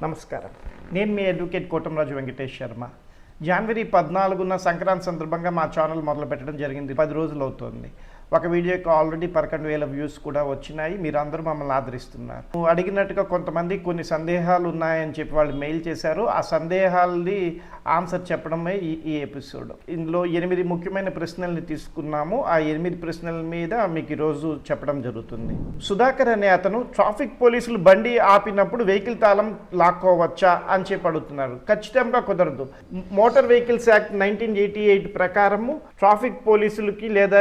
నమస్కారం. నేను మీ అడ్వకేట్ కోటంరాజు వెంకటేష్ శర్మ. జనవరి 14న సంక్రాంతి సందర్భంగా మా ఛానల్ మొదలుపెట్టడం జరిగింది. 10 రోజులు అవుతుంది. ఒక వీడియోకి ఆల్రెడీ 11,000 వ్యూస్ కూడా వచ్చినాయి. మీరు అందరూ మమ్మల్ని ఆదరిస్తున్నారు. అడిగినట్టుగా కొంతమంది కొన్ని సందేహాలు ఉన్నాయని చెప్పి వాళ్ళు మెయిల్ చేశారు. ఆ సందేహాలది ఆన్సర్ చెప్పడమే ఈ ఎపిసోడ్. ఇందులో 8 ముఖ్యమైన ప్రశ్నల్ని తీసుకున్నాము. ఆ 8 ప్రశ్నల మీద మీకు ఈరోజు చెప్పడం జరుగుతుంది. సుధాకర్ అనే అతను ట్రాఫిక్ పోలీసులు బండి ఆపినప్పుడు వెహికల్ తాళం లాక్కోవచ్చా అని చెప్పి అడుగుతున్నారు. ఖచ్చితంగా కుదరదు. మోటార్ వెహికల్స్ యాక్ట్ 1988 ప్రకారము ట్రాఫిక్ పోలీసులకి లేదా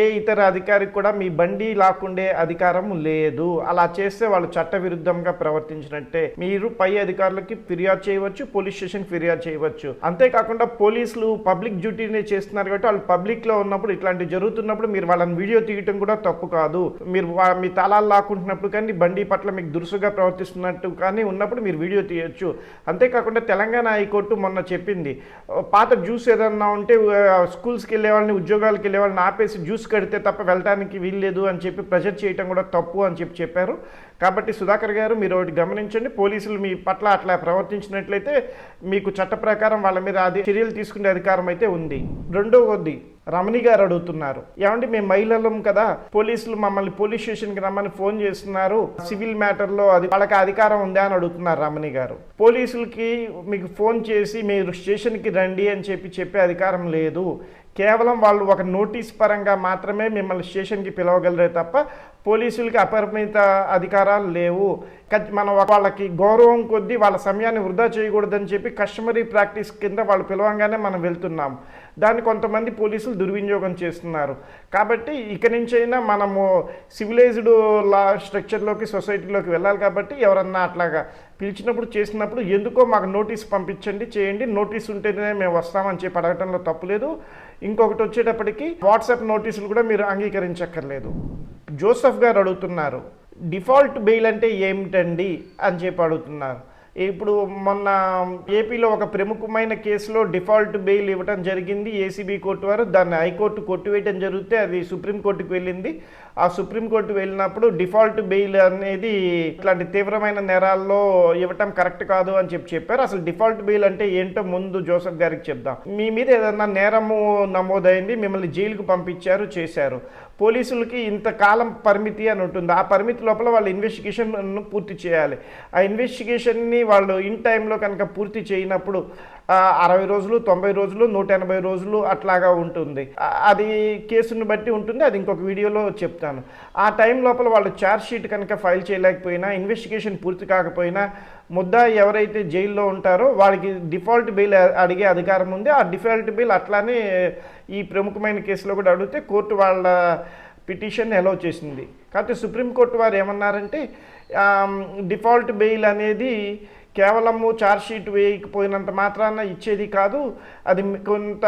ఏ ఇతర అధికారికి కూడా మీ బండి లాక్కుండే అధికారం లేదు. అలా చేస్తే వాళ్ళు చట్ట విరుద్ధంగా ప్రవర్తించినట్టే. మీరు పై అధికారులకి ఫిర్యాదు చేయవచ్చు, పోలీస్ స్టేషన్ ఫిర్యాదు చేయవచ్చు. అంతేకాకుండా పోలీసులు పబ్లిక్ డ్యూటీని చేస్తున్నారు కాబట్టి వాళ్ళు పబ్లిక్ లో ఉన్నప్పుడు ఇట్లాంటి జరుగుతున్నప్పుడు మీరు వాళ్ళని వీడియో తీయటం కూడా తప్పు కాదు. మీరు మీ తాళాలు లాక్కుంటున్నప్పుడు కానీ బండి పట్ల మీకు దురుసుగా ప్రవర్తిస్తున్నట్టు కానీ ఉన్నప్పుడు మీరు వీడియో తీయొచ్చు. అంతేకాకుండా తెలంగాణ హైకోర్టు మొన్న చెప్పింది, పాత జ్యూస్ ఏదన్నా ఉంటే స్కూల్స్కి వెళ్ళే వాళ్ళని, ఉద్యోగాలకు వెళ్ళే వాళ్ళని ఆపేసి జ్యూస్ కడితే తప్ప వెళ్ళడానికి వీల్లేదు అని చెప్పి ప్రెజర్ చేయటం కూడా తప్పు అని చెప్పారు. కాబట్టి సుధాకర్ గారు మీరు ఒకటి గమనించండి. పోలీసులు మీ పట్ల అట్లా ప్రవర్తించినట్లయితే మీకు చట్ట ప్రకారం వాళ్ళ మీద చర్యలు తీసుకునే అధికారం అయితే ఉంది. రెండవది రమణి గారు అడుగుతున్నారు, ఏమంటే మేము మహిళలం కదా, పోలీసులు మమ్మల్ని పోలీస్ స్టేషన్కి రమ్మని ఫోన్ చేస్తున్నారు, సివిల్ మ్యాటర్లో అది వాళ్ళకి అధికారం ఉందా అని అడుగుతున్నారు రమణి గారు. పోలీసులకి మీకు ఫోన్ చేసి మీరు స్టేషన్కి రండి అని చెప్పే అధికారం లేదు. కేవలం వాళ్ళు ఒక నోటీస్ పరంగా మాత్రమే మిమ్మల్ని స్టేషన్కి పిలవగలరే తప్ప పోలీసులకి అపరిమిత అధికారాలు లేవు. మనం వాళ్ళకి గౌరవం కొద్దీ వాళ్ళ సమయాన్ని వృధా చేయకూడదని చెప్పి కస్టమరీ ప్రాక్టీస్ కింద వాళ్ళు పిలవంగానే మనం వెళ్తున్నాం. దాన్ని కొంతమంది పోలీసులు దుర్వినియోగం చేస్తున్నారు. కాబట్టి ఇక నుంచైనా మనము సివిలైజ్డ్ లా స్ట్రక్చర్లోకి, సొసైటీలోకి వెళ్ళాలి. కాబట్టి ఎవరన్నా అట్లాగా పిలిచినప్పుడు చేసినప్పుడు ఎందుకో మాకు నోటీస్ పంపించండి, చేయండి, నోటీస్ ఉంటేనే మేము వస్తామని చెప్పి అడగటంలో తప్పులేదు. ఇంకొకటి వచ్చేటప్పటికి వాట్సాప్ నోటీసులు కూడా మీరు అంగీకరించక్కర్లేదు. జోసెఫ్ గారు అడుగుతున్నారు, డిఫాల్ట్ బెయిల్ అంటే ఏమిటండి అని చెప్పి అడుగుతున్నారు. ఇప్పుడు మొన్న ఏపీలో ఒక ప్రముఖమైన కేసులో డిఫాల్ట్ బెయిల్ ఇవ్వటం జరిగింది. ఏసీబీ కోర్టు వారు దాన్ని హైకోర్టు కొట్టివేయటం జరిగితే అది సుప్రీంకోర్టుకు వెళ్ళింది. ఆ సుప్రీంకోర్టు వెళ్ళినప్పుడు డిఫాల్ట్ బెయిల్ అనేది ఇట్లాంటి తీవ్రమైన నేరాల్లో ఇవ్వటం కరెక్ట్ కాదు అని చెప్పారు. అసలు డిఫాల్ట్ బెయిల్ అంటే ఏంటో ముందు జోసెఫ్ గారికి చెప్దాం. మీ మీద ఏదన్నా నేరము నమోదైంది, మిమ్మల్ని జైలుకు పంపించారు, చేశారు. పోలీసులకి ఇంతకాలం పరిమితి అని ఉంటుంది. ఆ పరిమితి లోపల వాళ్ళు ఇన్వెస్టిగేషన్ పూర్తి చేయాలి. ఆ ఇన్వెస్టిగేషన్ని వాళ్ళు ఇన్ టైంలో కనుక పూర్తి చేయనప్పుడు 60 రోజులు, 90 రోజులు, 180 రోజులు అట్లాగా ఉంటుంది. అది కేసును బట్టి ఉంటుంది. అది ఇంకొక వీడియోలో చెప్తాను. ఆ టైం లోపల వాళ్ళు ఛార్జ్ షీట్ కనుక ఫైల్ చేయలేకపోయినా, ఇన్వెస్టిగేషన్ పూర్తి కాకపోయినా, ముద్దాయి ఎవరైతే జైల్లో ఉంటారో వాళ్ళకి డిఫాల్ట్ బెయిల్ అడిగే అధికారం ఉంది. ఆ డిఫాల్ట్ బెయిల్ అట్లానే ఈ ప్రముఖమైన కేసులో కూడా అడిగితే కోర్టు వాళ్ళ పిటిషన్ అలౌ చేసింది. కాకపోతే సుప్రీంకోర్టు వారు ఏమన్నారంటే డిఫాల్ట్ బెయిల్ అనేది కేవలము ఛార్జ్ షీట్ వేయకపోయినంత మాత్రాన ఇచ్చేది కాదు, అది కొంత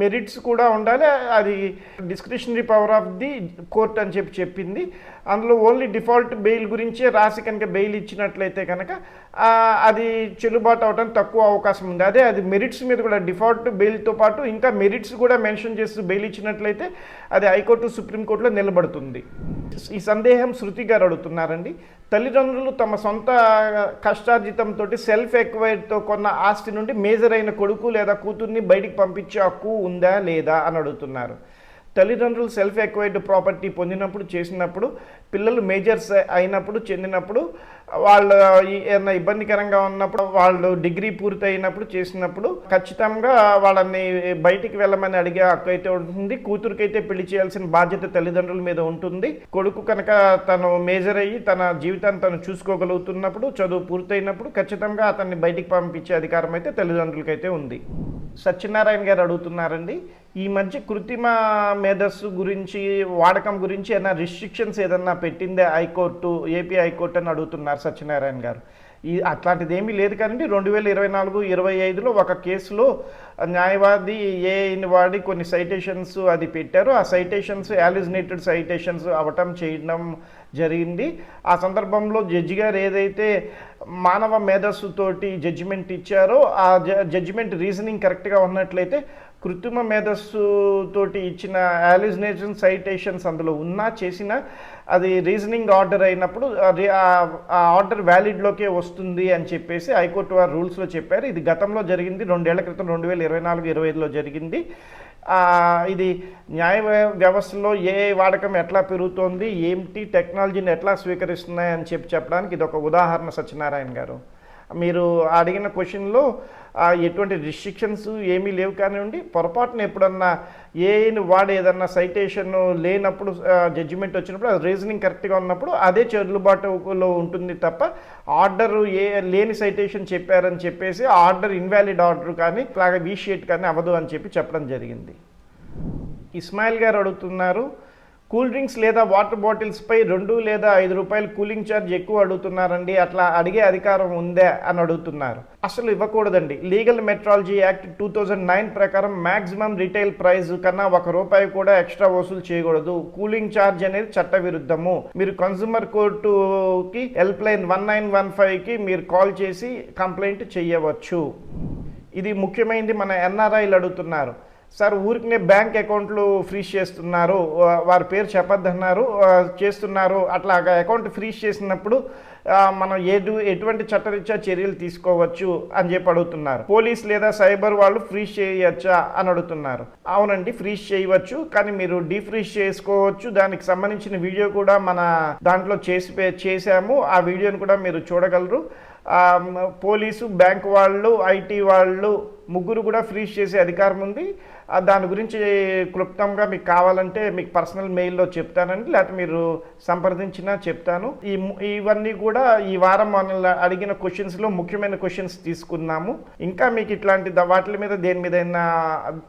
మెరిట్స్ కూడా ఉండాలి, అది discretionary power of the court అని చెప్పింది. అందులో ఓన్లీ డిఫాల్ట్ బెయిల్ గురించే రాసి కనుక బెయిల్ ఇచ్చినట్లయితే కనుక అది చెల్లుబాటు అవడం తక్కువ అవకాశం ఉంది. అదే అది మెరిట్స్ మీద కూడా డిఫాల్ట్ బెయిల్తో పాటు ఇంకా మెరిట్స్ కూడా మెన్షన్ చేస్తూ బెయిల్ ఇచ్చినట్లయితే అది హైకోర్టు, సుప్రీంకోర్టులో నిలబడుతుంది. ఈ సందేహం శృతి గారు అడుగుతున్నారండి. తల్లిదండ్రులు తమ సొంత కష్టార్జితంతో సెల్ఫ్ ఎక్వైర్డ్తో కొన్న ఆస్తి నుండి మేజర్ అయిన కొడుకు లేదా కూతుర్ని బయటికి పంపించే హక్కు ఉందా లేదా అని అడుగుతున్నారు. తల్లిదండ్రులు సెల్ఫ్ ఎక్వైర్డ్ ప్రాపర్టీ పొందినప్పుడు, చేసినప్పుడు, పిల్లలు మేజర్స్ అయినప్పుడు, చెందినప్పుడు, వాళ్ళు ఏదైనా ఇబ్బందికరంగా ఉన్నప్పుడు, వాళ్ళు డిగ్రీ పూర్తి అయినప్పుడు, చేసినప్పుడు ఖచ్చితంగా వాళ్ళని బయటికి వెళ్ళమని అడిగే హక్కు అయితే ఉంటుంది. కూతురికైతే పెళ్లి చేయాల్సిన బాధ్యత తల్లిదండ్రుల మీద ఉంటుంది. కొడుకు కనుక తను మేజర్ అయ్యి తన జీవితాన్ని తను చూసుకోగలుగుతున్నప్పుడు, చదువు పూర్తయినప్పుడు ఖచ్చితంగా అతన్ని బయటికి పంపించే అధికారం అయితే తల్లిదండ్రులకైతే ఉంది. సత్యనారాయణ గారు అడుగుతున్నారండి, ఈ మధ్య కృత్రిమ మేధస్సు గురించి, వాడకం గురించి ఏదైనా రిస్ట్రిక్షన్స్ ఏదన్నా పెట్టిందే హైకోర్టు, ఏపీ హైకోర్టు అని అడుగుతున్నారు సత్యనారాయణ గారు. అట్లాంటిది ఏమీ లేదు. కానీ 2024-25లో ఒక కేసులో న్యాయవాది ఏఐని వాడి కొన్ని సైటేషన్స్ అది పెట్టారు. ఆ సైటేషన్స్ యాలిజినేటెడ్ సైటేషన్స్ అవటం చేయడం జరిగింది. ఆ సందర్భంలో జడ్జి గారు ఏదైతే మానవ మేధస్సుతోటి జడ్జిమెంట్ ఇచ్చారో ఆ జడ్జిమెంట్ రీజనింగ్ కరెక్ట్గా ఉన్నట్లయితే కృత్రిమ మేధస్సు తోటి ఇచ్చిన హాలుసినేషన్ సైటేషన్స్ అందులో ఉన్నా చేసినా అది రీజనింగ్ ఆర్డర్ అయినప్పుడు ఆ ఆర్డర్ వ్యాలిడ్లోకే వస్తుంది అని చెప్పేసి హైకోర్టు వారు రూల్స్లో చెప్పారు. ఇది గతంలో జరిగింది, 2 ఏళ్ల క్రితం 2024-25లో జరిగింది. ఇది న్యాయ వ్యవస్థలో ఏ వాడకం ఎట్లా పెరుగుతోంది, ఏమిటి టెక్నాలజీని ఎట్లా స్వీకరిస్తున్నాయని చెప్పడానికి ఇది ఒక ఉదాహరణ సత్యనారాయణ గారు. మీరు అడిగిన క్వశ్చన్లో ఎటువంటి రిస్ట్రిక్షన్స్ ఏమీ లేవు కానివ్వండి, పొరపాటున ఎప్పుడన్నా ఏని వాడు ఏదన్నా సైటేషన్ లేనప్పుడు జడ్జిమెంట్ వచ్చినప్పుడు అది రీజనింగ్ కరెక్ట్గా ఉన్నప్పుడు అదే చెల్లుబాటులో ఉంటుంది తప్ప ఆర్డర్ లేని సైటేషన్ చెప్పారని చెప్పేసి ఆర్డర్ ఇన్వాలిడ్ ఆర్డర్ కానీ అలాగే వీషియేట్ కానీ అవ్వదు అని చెప్పడం జరిగింది. ఇస్మాయిల్ గారు అడుగుతున్నారు, కూల్ డ్రింక్స్ లేదా వాటర్ బాటిల్స్పై 2 లేదా 5 రూపాయలు కూలింగ్ ఛార్జ్ ఎక్కువ అడుగుతున్నారండి, అట్లా అడిగే అధికారం ఉందా అని అడుగుతున్నారు. అసలు ఇవ్వకూడదండి. లీగల్ మెట్రాలజీ యాక్ట్ 2009 ప్రకారం మ్యాక్సిమం రిటైల్ ప్రైస్ కన్నా ₹1 కూడా ఎక్స్ట్రా వసూలు చేయకూడదు. కూలింగ్ ఛార్జ్ అనేది చట్ట విరుద్ధము. మీరు కన్స్యూమర్ కోర్టుకి హెల్ప్ లైన్ 1915కి మీరు కాల్ చేసి కంప్లైంట్ చేయవచ్చు. ఇది ముఖ్యమైనది. మన ఎన్ఆర్ఐలు అడుగుతున్నారు, సార్ ఊరికినే బ్యాంక్ అకౌంట్లు ఫ్రీజ్ చేస్తున్నారు, వారి పేరు చెప్పొద్దన్నారు, చేస్తున్నారు, అట్లా అకౌంట్ ఫ్రీజ్ చేసినప్పుడు మనం ఎటువంటి చట్టరీత్యా చర్యలు తీసుకోవచ్చు అని చెప్పి అడుగుతున్నారు. పోలీస్ లేదా సైబర్ వాళ్ళు ఫ్రీజ్ చేయొచ్చా అని అడుగుతున్నారు. అవునండి, ఫ్రీజ్ చేయవచ్చు, కానీ మీరు డీఫ్రీజ్ చేసుకోవచ్చు. దానికి సంబంధించిన వీడియో కూడా మన దాంట్లో చేసాము. ఆ వీడియోని కూడా మీరు చూడగలరు. పోలీసు, బ్యాంక్ వాళ్ళు, ఐటీ వాళ్ళు ముగ్గురు కూడా ఫ్రీజ్ చేసే అధికారం ఉంది. దాని గురించి క్లుప్తంగా మీకు కావాలంటే మీకు పర్సనల్ మెయిల్లో చెప్తానండి, లేకపోతే మీరు సంప్రదించినా చెప్తాను. ఇవన్నీ కూడా ఈ వారం మనల్ని అడిగిన క్వశ్చన్స్లో ముఖ్యమైన క్వశ్చన్స్ తీసుకున్నాము. ఇంకా మీకు ఇట్లాంటి వాటి మీద దేని మీద అయినా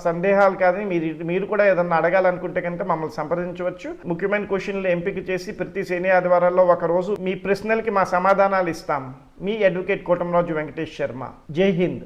సందేహాలు కానీ మీరు కూడా ఏదన్నా అడగాలనుకుంటే కనుక మమ్మల్ని సంప్రదించవచ్చు. ముఖ్యమైన క్వశ్చన్లు ఎంపిక చేసి ప్రతి శని ఆదివారాల్లో ఒక రోజు మీ ప్రశ్నలకి మా సమాధానాలు ఇస్తాం. మీ అడ్వకేట్ కోటంరాజు వెంకటేష్ శర్మ. జై హింద్.